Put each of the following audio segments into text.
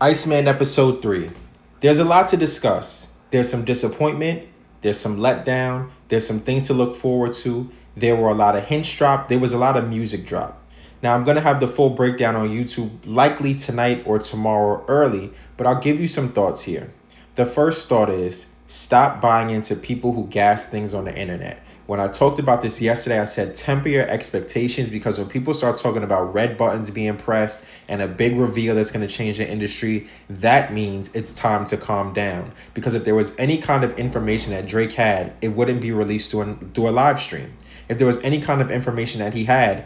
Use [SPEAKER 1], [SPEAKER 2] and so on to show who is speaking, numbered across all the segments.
[SPEAKER 1] Iceman episode 3. There's a lot to discuss. There's some disappointment, there's some letdown, there's some things to look forward to. There were a lot of hints dropped, there was a lot of music dropped. Now, I'm going to have the full breakdown on YouTube likely tonight or tomorrow early, but I'll give you some thoughts here. The first thought is stop buying into people who gas things on the internet. When I talked about this yesterday, I said temper your expectations, because when people start talking about red buttons being pressed and a big reveal that's going to change the industry, that means it's time to calm down. Because if there was any kind of information that Drake had, it wouldn't be released through a live stream. If there was any kind of information that he had,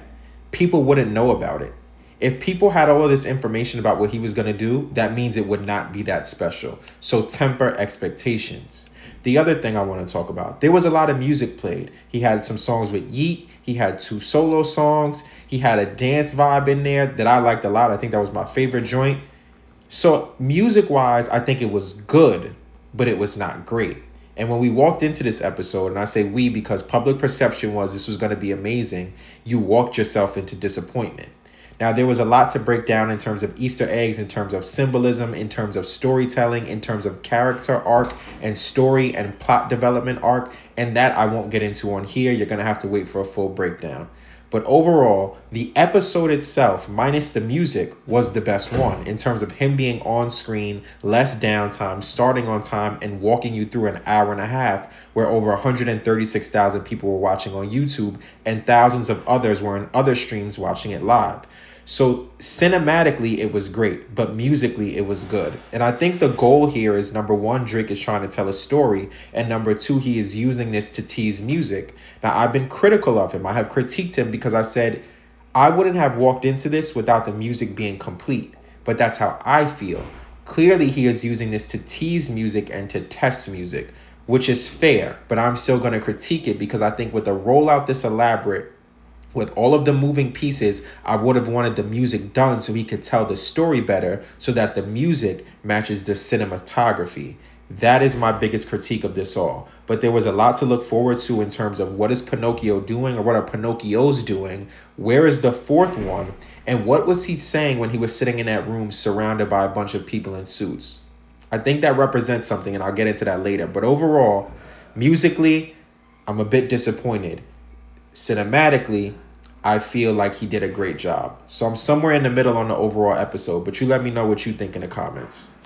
[SPEAKER 1] people wouldn't know about it. If people had all of this information about what he was going to do, that means it would not be that special. So temper expectations. The other thing I want to talk about, there was a lot of music played. He had some songs with Yeet. He had 2 solo songs. He had a dance vibe in there that I liked a lot. I think that was my favorite joint. So music-wise, I think it was good, but it was not great. And when we walked into this episode, and I say we because public perception was this was going to be amazing, you walked yourself into disappointment. Now, there was a lot to break down in terms of Easter eggs, in terms of symbolism, in terms of storytelling, in terms of character arc and story and plot development arc. And that I won't get into on here. You're going to have to wait for a full breakdown. But overall, the episode itself, minus the music, was the best one in terms of him being on screen, less downtime, starting on time, and walking you through an hour and a half where over 136,000 people were watching on YouTube and thousands of others were in other streams watching it live. So cinematically, it was great, but musically, it was good. And I think the goal here is, number one, Drake is trying to tell a story. And number two, he is using this to tease music. Now, I've been critical of him. I have critiqued him because I said I wouldn't have walked into this without the music being complete. But that's how I feel. Clearly, he is using this to tease music and to test music, which is fair. But I'm still going to critique it because I think with a rollout this elaborate, with all of the moving pieces, I would have wanted the music done so he could tell the story better so that the music matches the cinematography. That is my biggest critique of this all. But there was a lot to look forward to in terms of what is Pinocchio doing, or what are Pinocchios doing? Where is the fourth one? And what was he saying when he was sitting in that room surrounded by a bunch of people in suits? I think that represents something, and I'll get into that later. But overall, musically, I'm a bit disappointed. Cinematically, I feel like he did a great job. So I'm somewhere in the middle on the overall episode, but you let me know what you think in the comments.